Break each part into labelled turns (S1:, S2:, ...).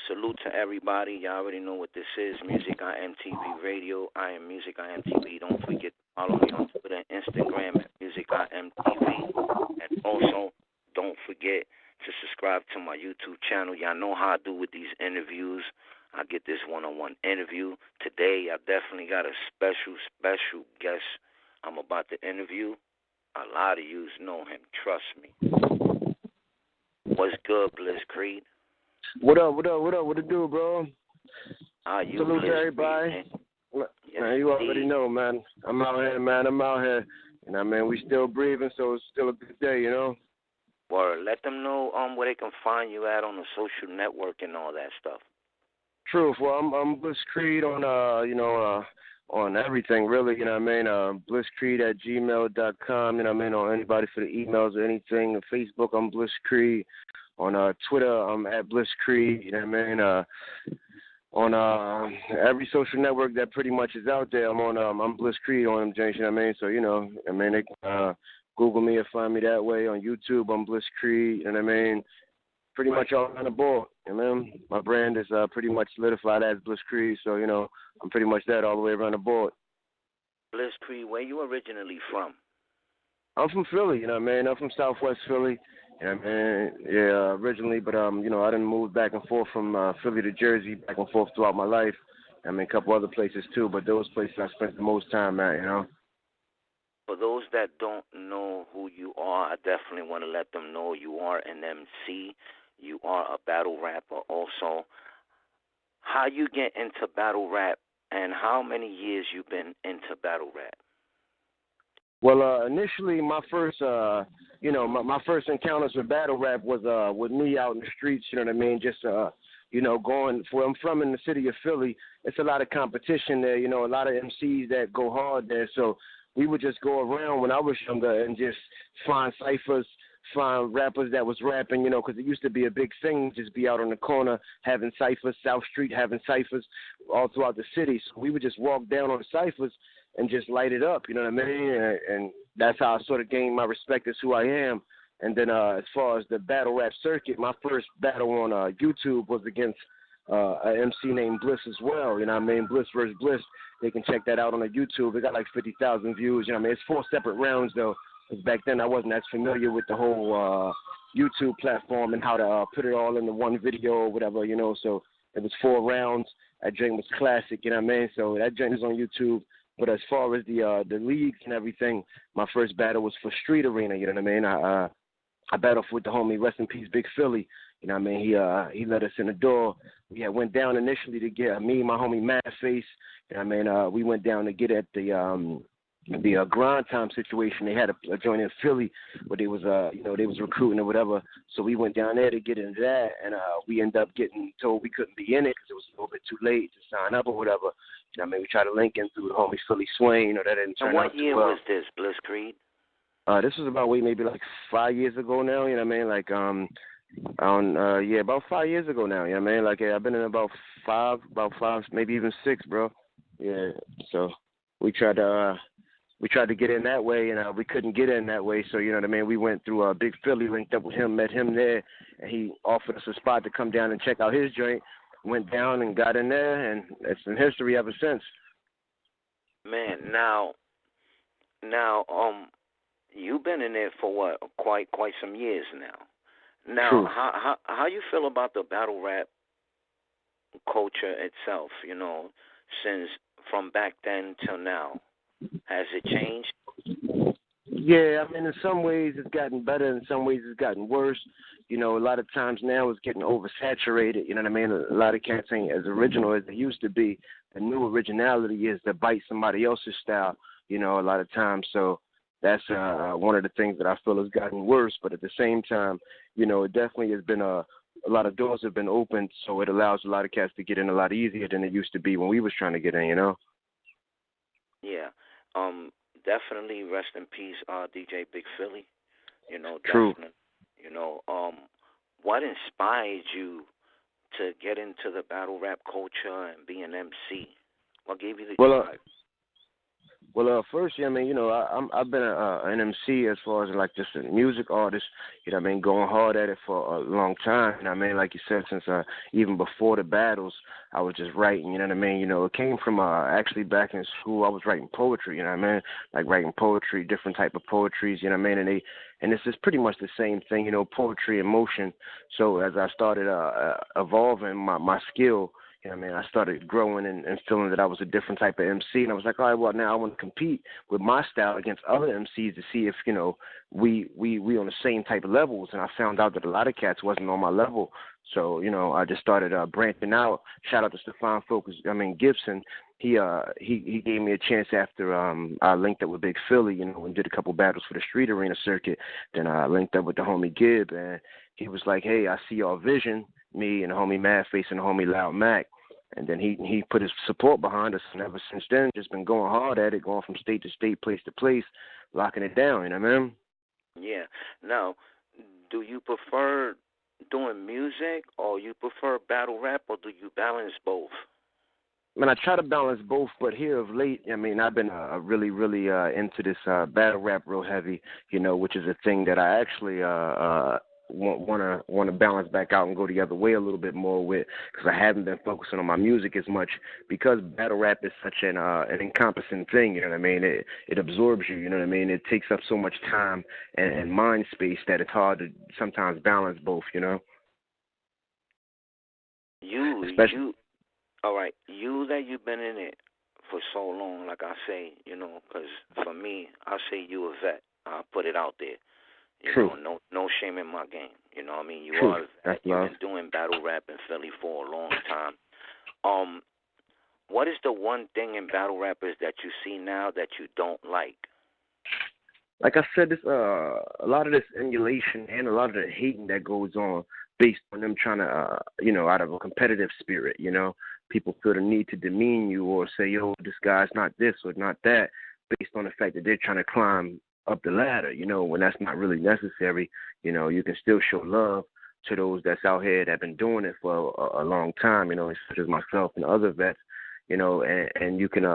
S1: Salute to everybody. Y'all already know what this is. MusicIAmTv Radio. I am MusicIAmTv. Don't forget to follow me on Twitter and Instagram at MusicIAmTV. And also, don't forget to subscribe to my YouTube channel. Y'all know how I do with these interviews. I get this one-on-one interview. Today, I definitely got a special guest I'm about to interview. A lot of yous know him. Trust me. What's good, Bliss Creed?
S2: What up? What it do, bro?
S1: You
S2: Salute to
S1: Bliss
S2: everybody.
S1: Creed,
S2: Man. Man, you already know, man. I'm out here, man. I'm out here. You know, man, we still breathing, so it's still a good day, you know?
S1: Word. Let them know where they can find you at on the social network and all that stuff.
S2: Truth. Well, I'm Bliss Creed on, on everything, really, you know what I mean? BlissCreed@gmail.com, you know what I mean? On anybody for the emails or anything. On Facebook, I'm Bliss Creed. On Twitter, I'm at Bliss Creed, you know what I mean? On every social network that pretty much is out there, I'm Bliss Creed on them, James, you know what I mean? So, you know, I mean, they can Google me or find me that way. On YouTube, I'm Bliss Creed, you know what I mean? Pretty much all on the board, you know? My brand is pretty much solidified as Bliss Creed, so, you know, I'm pretty much that all the way around the board.
S1: Bliss Creed, where you originally from?
S2: I'm from Philly, you know what I mean? I'm from Southwest Philly. Yeah, man. Yeah, originally, but you know, I done moved back and forth from Philly to Jersey, back and forth throughout my life. I mean, a couple other places too, but those places I spent the most time at, you know.
S1: For those that don't know who you are, I definitely want to let them know you are an MC. You are a battle rapper also. How you get into battle rap, and how many years you been into battle rap?
S2: Well, initially, my first, my first encounters with battle rap was with me out in the streets. You know what I mean? Just, going. Where I'm from in the city of Philly, it's a lot of competition there. You know, a lot of MCs that go hard there. So we would just go around when I was younger and just find ciphers, find rappers that was rapping. You know, because it used to be a big thing, just be out on the corner having ciphers, South Street having ciphers all throughout the city. So we would just walk down on the ciphers and just light it up, you know what I mean? And that's how I sort of gained my respect as who I am. And then as far as the battle rap circuit, my first battle on YouTube was against an MC named Bliss as well, you know what I mean? Bliss versus Bliss. They can check that out on the YouTube. It got like 50,000 views, you know what I mean? It's 4 separate rounds, though, because back then I wasn't as familiar with the whole YouTube platform and how to put it all into one video or whatever, you know? So it was 4 rounds. That joint was classic, you know what I mean? So that joint is on YouTube. But as far as the leagues and everything, my first battle was for Street Arena. You know what I mean? I battled with the homie, rest in peace, Big Philly. You know what I mean? He let us in the door. We had went down initially to get me, my homie, Mad Face. You know what I mean? We went down to get at the grind time situation. They had a joint in Philly where they was they was recruiting or whatever. So we went down there to get into that, and we ended up getting told we couldn't be in it because it was a little bit too late to sign up or whatever. You know what I mean? We tried to link in through the homie Philly Swain. You know, that didn't turn out.
S1: And what year was this, Bliss Creed?
S2: This was about maybe like 5 years ago now. You know what I mean? Like about 5 years ago now. You know what I mean? Like I've been in about five, maybe even 6, bro. Yeah. So we tried to get in that way, and we couldn't get in that way. So, you know what I mean? We went through Big Philly, linked up with him, met him there, and he offered us a spot to come down and check out his joint. Went down and got in there, and it's been history ever since.
S1: Man, now, you've been in there for what? Quite some years now. Now,
S2: True.
S1: how you feel about the battle rap culture itself? You know, since from back then till now, has it changed?
S2: Yeah, I mean, in some ways it's gotten better, in some ways it's gotten worse. You know, a lot of times now it's getting oversaturated, you know what I mean? A lot of cats ain't as original as they used to be. The new originality is to bite somebody else's style, you know, a lot of times. So that's one of the things that I feel has gotten worse. But at the same time, you know, it definitely has been a a lot of doors have been opened, so it allows a lot of cats to get in a lot easier than it used to be when we was trying to get in, you know?
S1: Yeah. Definitely rest in peace, DJ Big Philly. You know,
S2: True.
S1: definitely. You know, what inspired you to get into the battle rap culture and be an MC? What gave you the drive?
S2: First, yeah, I mean, you know, I've been an MC as far as like just a music artist. You know, what I mean, going hard at it for a long time. You know, what I mean, like you said, since even before the battles, I was just writing. You know what I mean? You know, it came from actually back in school. I was writing poetry. You know what I mean? Like writing poetry, different type of poetries. You know what I mean? And this is pretty much the same thing. You know, poetry and motion. So as I started evolving my skill. You know what I mean? I started growing and feeling that I was a different type of MC, and I was like, all right, well, now I want to compete with my style against other MCs to see if, you know, we on the same type of levels. And I found out that a lot of cats wasn't on my level. So, you know, I just started branching out. Shout out to Gibson. He gave me a chance after I linked up with Big Philly, you know, and did a couple battles for the street arena circuit. Then I linked up with the homie Gib, and he was like, hey, I see your vision, me and the homie Madface and the homie Loud Mac. And then he put his support behind us, and ever since then, just been going hard at it, going from state to state, place to place, locking it down, you know what I mean?
S1: Yeah. Now, do you prefer doing music, or you prefer battle rap, or do you balance both?
S2: I mean, I try to balance both, but here of late, I mean, I've been really, really into this battle rap real heavy, you know, which is a thing that I actually want to balance back out and go the other way a little bit more with, because I haven't been focusing on my music as much, because battle rap is such an encompassing thing. You know what I mean? It absorbs you. You know what I mean? It takes up so much time and mind space that it's hard to sometimes balance both. You know.
S1: All right. You that you've been in it for so long, like I say, you know, because for me, I say you a vet. I'll put it out there.
S2: True.
S1: No shame in my game. You know what I mean? You
S2: True.
S1: are
S2: That's
S1: you've
S2: love.
S1: been doing battle rap in Philly for a long time. What is the one thing in battle rappers that you see now that you don't like?
S2: Like I said, this a lot of this emulation and a lot of the hating that goes on based on them trying to, you know, out of a competitive spirit. You know, people feel the need to demean you or say, yo, this guy's not this or not that, based on the fact that they're trying to climb up the ladder, you know, when that's not really necessary. You know, you can still show love to those that's out here that have been doing it for a long time, you know, such as myself and other vets, you know, and you can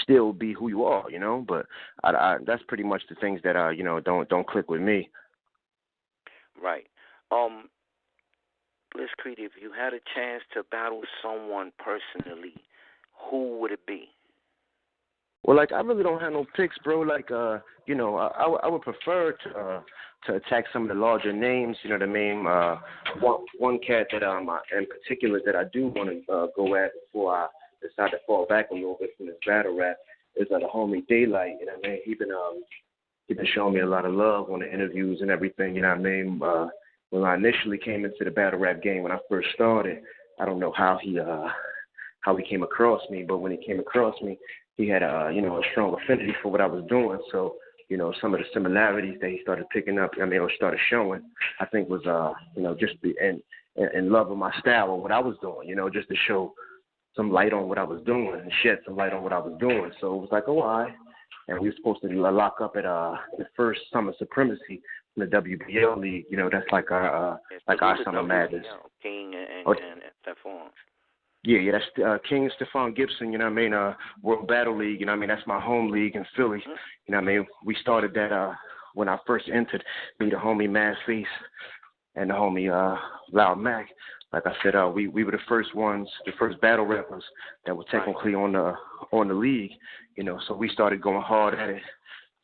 S2: still be who you are, you know. But that's pretty much the things that you know, don't click with me.
S1: Right. Bliss Creed, if you had a chance to battle someone personally, who would it be?
S2: Well, like, I really don't have no picks, bro. Like, you know, I would prefer to attack some of the larger names. You know what I mean? One cat that in particular that I do want to go at before I decide to fall back a little bit from this battle rap is the homie Daylight. You know what I mean? He been showing me a lot of love on the interviews and everything. You know what I mean? When I initially came into the battle rap game, when I first started, I don't know how he came across me, but when he came across me, he had you know, a strong affinity for what I was doing. So, you know, some of the similarities that he started picking up, I mean, or started showing, I think was you know, just in love with my style or what I was doing, you know, just to show some light on what I was doing and shed some light on what I was doing. So it was like, oh, all right. And we were supposed to lock up at the first Summer Supremacy in the WBL League. You know, that's like our Summer Madness.
S1: King and Stephon.
S2: Yeah, that's King Stephon Gibson, you know what I mean, World Battle League, you know what I mean, that's my home league in Philly, you know what I mean. We started that when I first entered, me, the homie Madface, and the homie Loud Mac. Like I said, we were the first ones, the first battle rappers that were technically on the league, you know, so we started going hard at it,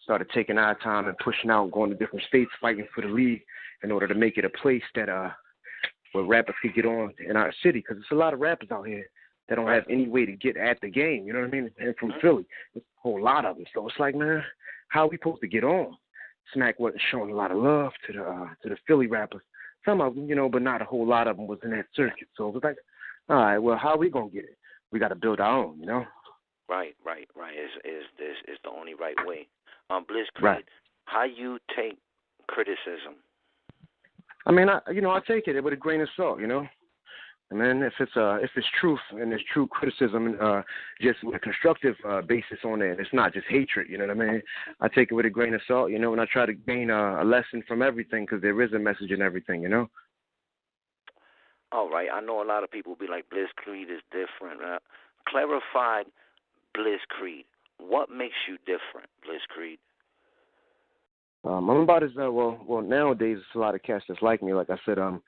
S2: started taking our time and pushing out, going to different states, fighting for the league in order to make it a place that where rappers could get on in our city, because there's a lot of rappers out here that don't have any way to get at the game, you know what I mean? And from Philly, there's a whole lot of them. So it's like, man, how are we supposed to get on? Smack wasn't showing a lot of love to the Philly rappers. Some of them, you know, but not a whole lot of them was in that circuit. So it was like, all right, well, how are we gonna get it? We got to build our own, you know?
S1: Right. Is the only right way. Bliss Creed,
S2: right.
S1: How you take criticism?
S2: I mean, I take it with a grain of salt, I mean, if it's truth and it's true criticism, just with a constructive basis on it, it's not just hatred. You know what I mean? I take it with a grain of salt, and I try to gain a lesson from everything because there is a message in everything.
S1: All right. I know a lot of people be like, Bliss Creed is different. Clarified Bliss Creed. What makes you different, Bliss Creed?
S2: I'm about as well. Nowadays, it's a lot of cats that's like me. Like I said, a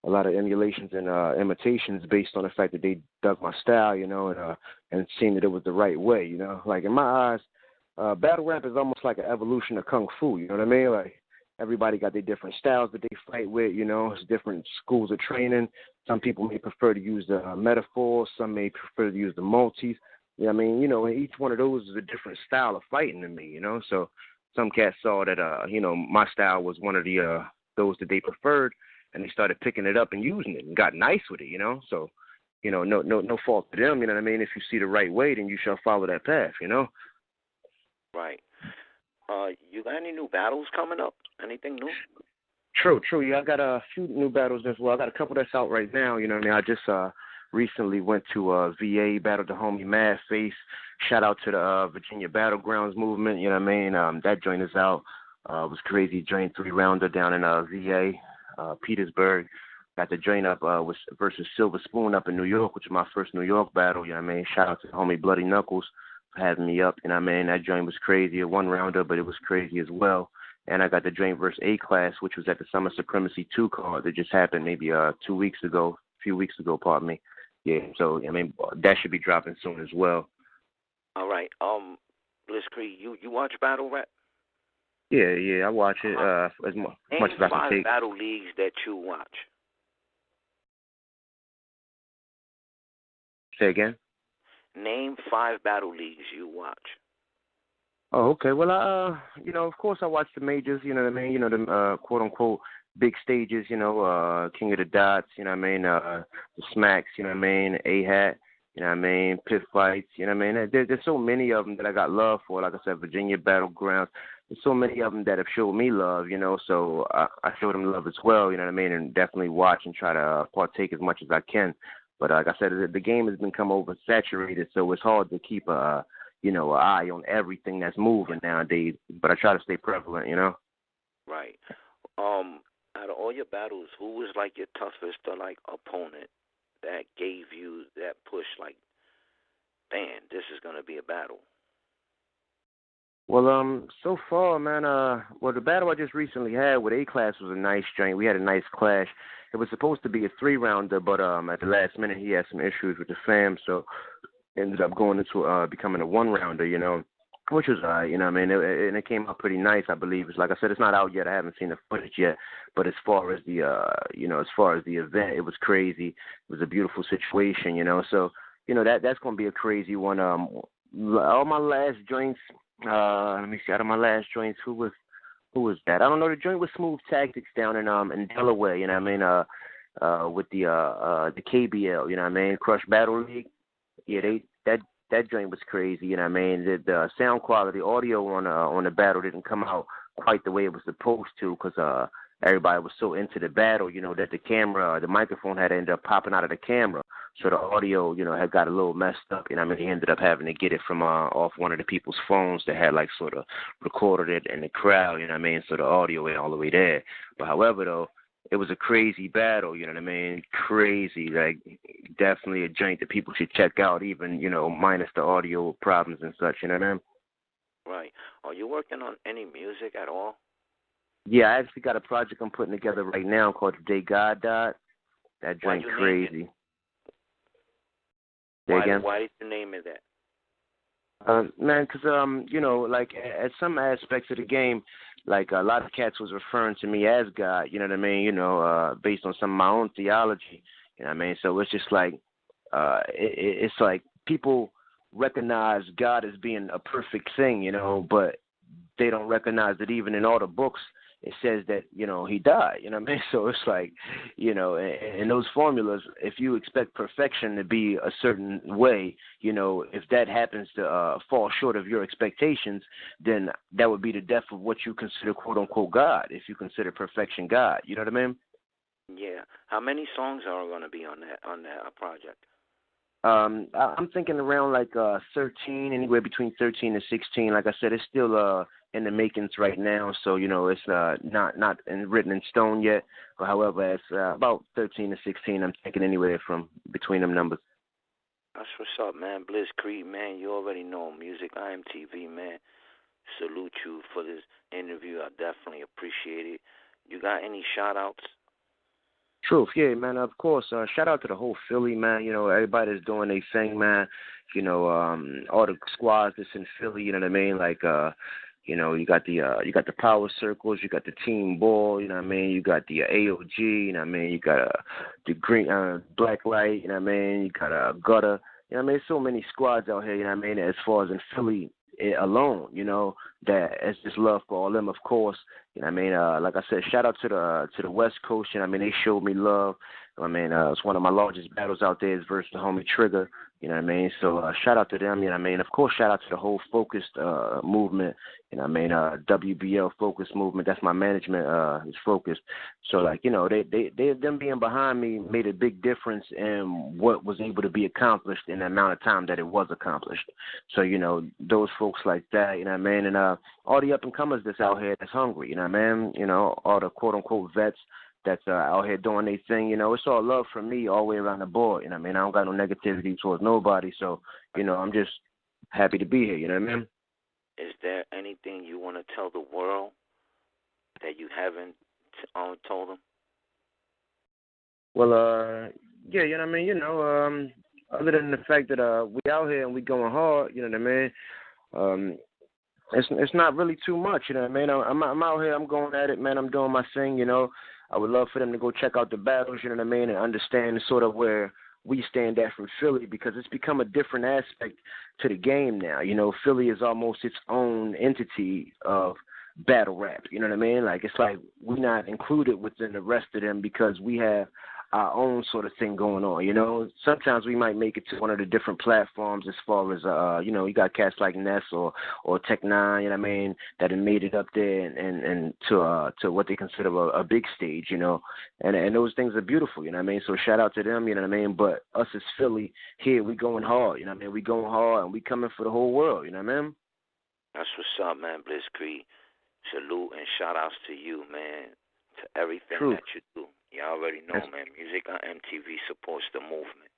S2: lot of emulations and imitations based on the fact that they dug my style, and seemed that it was the right way, Like in my eyes, battle rap is almost like an evolution of kung fu. You know what I mean? Like everybody got their different styles that they fight with. It's different schools of training. Some people may prefer to use the metaphors. Some may prefer to use the multis. I mean, and each one of those is a different style of fighting to me. So some cats saw that, my style was one of the those that they preferred, and they started picking it up and using it and got nice with it. So, no fault to them. You know what I mean? If you see the right way, then you shall follow that path.
S1: Right. You got any new battles coming up? Anything new?
S2: True. Yeah, I got a few new battles as well. I got a couple that's out right now. You know what I mean? I just recently went to VA, battled the homie Mad Face. Shout out to the Virginia Battlegrounds movement. You know what I mean? That joint is out. It was crazy joint 3-rounder down in VA, Petersburg. Got the joint up versus Silver Spoon up in New York, which is my first New York battle. You know what I mean? Shout out to the homie Bloody Knuckles for having me up. You know what I mean? That joint was crazy, a 1-rounder, but it was crazy as well. And I got the joint versus A-Class, which was at the Summer Supremacy 2 card that just happened maybe a few weeks ago, pardon me. Yeah, so, I mean, that should be dropping soon as well.
S1: All right. Bliss Creed, you watch battle rap?
S2: Yeah, I watch it as much as I can take.
S1: 5 battle leagues that you watch.
S2: Say again?
S1: Name 5 battle leagues you watch.
S2: Oh, okay. Well, of course I watch the majors, you know what I mean? The quote-unquote big stages, King of the Dots, you know what I mean? The Smacks, you know what I mean? A-Hat, you know what I mean? Pit Fights, you know what I mean? There's so many of them that I got love for. Like I said, Virginia Battlegrounds. There's so many of them that have showed me love, so I show them love as well, you know what I mean? And definitely watch and try to partake as much as I can. But like I said, the game has become oversaturated, so it's hard to keep an eye on everything that's moving nowadays. But I try to stay prevalent,
S1: Right. Out of all your battles, who was like your toughest opponent that gave you that push? Like, damn, this is gonna be a battle.
S2: Well, so far, man, the battle I just recently had with A-Class was a nice joint. We had a nice clash. It was supposed to be a 3-rounder, but at the last minute he had some issues with the fam, so ended up going into becoming a 1-rounder, which was you know what I mean, and it came out pretty nice, I believe. It's like I said, it's not out yet. I haven't seen the footage yet, but as far as the event, it was crazy. It was a beautiful situation, So that's gonna be a crazy one. All my last joints. Let me see. Out of my last joints, who was that? I don't know. The joint was Smooth Tactics down in Delaware. You know what I mean? With the KBL. You know what I mean? Crush Battle League. Yeah, that joint was crazy. You know what I mean? The sound quality, audio on the battle didn't come out quite the way it was supposed to because everybody was so into the battle. That the microphone had to end up popping out of the camera. So the audio, had got a little messed up. I mean, he ended up having to get it from off one of the people's phones that had sort of recorded it in the crowd. You know what I mean? So the audio went all the way there. But however, though, it was a crazy battle. You know what I mean? Crazy, definitely a joint that people should check out. Even minus the audio problems and such. You know what I mean?
S1: Right. Are you working on any music at all?
S2: Yeah, I actually got a project I'm putting together right now called The Day God Died. That joint crazy.
S1: Why did you name it that?
S2: Man, because, at some aspects of the game, a lot of cats was referring to me as God, you know what I mean, based on some of my own theology, you know what I mean? So it's just it's like people recognize God as being a perfect thing, but they don't recognize that even in all the books, it says that, he died, you know what I mean? So it's in those formulas, if you expect perfection to be a certain way, if that happens to fall short of your expectations, then that would be the death of what you consider quote unquote God, if you consider perfection God, you know what I mean?
S1: Yeah. How many songs are going to be on that project?
S2: I'm thinking around like 13, anywhere between 13 and 16. Like I said, it's still in the makings right now, so it's not written in stone yet. But however, it's about 13 to 16. I'm thinking anywhere from between them numbers.
S1: That's what's up, man. Bliss Creed, man. You already know MusicIAmTv, man. Salute you for this interview. I definitely appreciate it. You got any shout outs?
S2: Truth, yeah, man. Of course. Shout out to the whole Philly, man. Everybody that's doing their thing, man. All the squads that's in Philly. You know what I mean? Like, you got the Power Circles, you got the Team Ball. You know what I mean? You got the AOG. You know what I mean? You got the Green Black Light. You know what I mean? You got Gutter. You know what I mean? So many squads out here. You know what I mean? As far as in Philly alone, that it's just love for all of them, of course. You know what I mean? Like I said, shout out to the West Coast. You know what I mean? They showed me love. I mean, it's one of my largest battles out there is versus the homie Trigger. You know what I mean? So shout out to them. You know what I mean? Of course, shout out to the whole Focused movement. You know what I mean? WBL Focused movement. That's my management is Focused. So like, they them being behind me made a big difference in what was able to be accomplished in the amount of time that it was accomplished. So those folks like that. You know what I mean? And all the up and comers that's out here that's hungry. You know what I mean? All the quote unquote vets that's out here doing their thing. It's all love from me all the way around the board. You know what I mean? I don't got no negativity towards nobody. So, I'm just happy to be here. You know what I mean?
S1: Is there anything you want to tell the world that you haven't told them?
S2: Well, yeah, you know what I mean? Other than the fact that we out here and we going hard, you know what I mean? It's not really too much, you know what I mean? I'm out here, I'm going at it, man. I'm doing my thing, I would love for them to go check out the battles, you know what I mean, and understand sort of where we stand at from Philly, because it's become a different aspect to the game now. Philly is almost its own entity of battle rap, you know what I mean? Like, it's like we're not included within the rest of them because we have our own sort of thing going on, Sometimes we might make it to one of the different platforms as far as, you got cats like Ness or Tech Nine, you know what I mean, that have made it up there and to what they consider a big stage, and those things are beautiful, you know what I mean? So shout out to them, you know what I mean? But us as Philly, here, we going hard, you know what I mean? We going hard and we coming for the whole world, you know what I mean?
S1: That's what's up, man, Bliss Creed. Salute and shout outs to you, man, to everything
S2: True.
S1: that you do. You already know, man. MusicIAmTv supports the movement.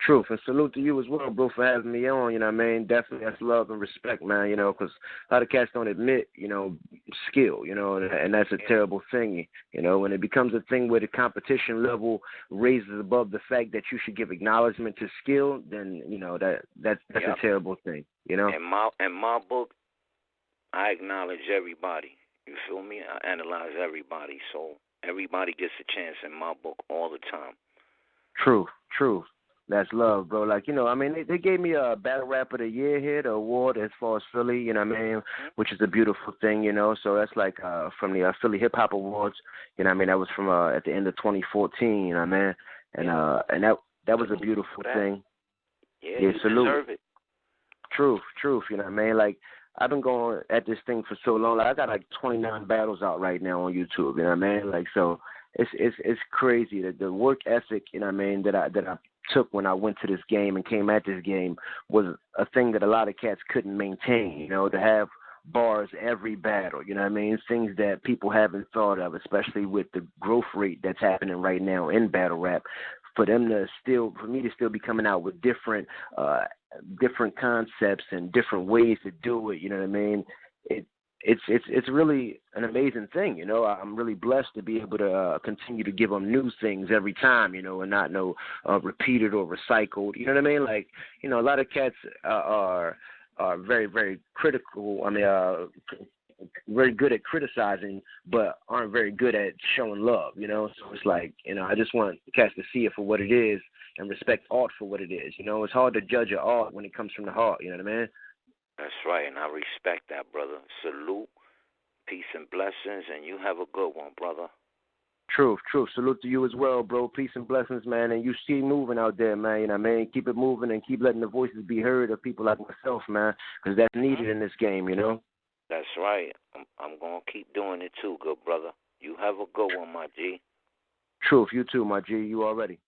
S2: Truth, and salute to you as well, bro, for having me on, you know what I mean? Definitely, that's love and respect, man, because a lot of cats don't admit, skill, and that's a terrible thing, when it becomes a thing where the competition level raises above the fact that you should give acknowledgement to skill, then, that's a terrible thing, In
S1: my book, I acknowledge everybody. You feel me? I analyze everybody, so everybody gets a chance in my book all the time.
S2: Truth. That's love, bro. Like, I mean, they gave me a Battle Rap of the Year here, the award as far as Philly, you know what I mean, which is a beautiful thing, So that's like from the Philly Hip Hop Awards, you know what I mean. That was from at the end of 2014, you know what I mean, and that was a beautiful thing.
S1: Yeah, you
S2: salute.
S1: Deserve it.
S2: Truth, you know what I mean. Like, I've been going at this thing for so long. Like, I got like 29 battles out right now on YouTube, you know what I mean. Like, so it's crazy that the work ethic, you know what I mean, that I took when I went to this game and came at this game was a thing that a lot of cats couldn't maintain, to have bars every battle, you know what I mean? Things that people haven't thought of, especially with the growth rate that's happening right now in battle rap. For me to still be coming out with different concepts and different ways to do it, you know what I mean? It's really an amazing thing, I'm really blessed to be able to continue to give them new things every time, and not repeated or recycled. You know what I mean? Like, a lot of cats are very, very critical. I mean, very good at criticizing, but aren't very good at showing love. So it's like, I just want cats to see it for what it is and respect art for what it is. It's hard to judge an art when it comes from the heart. You know what I mean?
S1: That's right, and I respect that, brother. Salute, peace and blessings, and you have a good one, brother.
S2: Truth. Salute to you as well, bro. Peace and blessings, man. And you see moving out there, man. You know what I mean? Keep it moving and keep letting the voices be heard of people like myself, man, because that's needed in this game,
S1: That's right. I'm going to keep doing it too, good brother. You have a good one, my G.
S2: Truth, you too, my G. You already.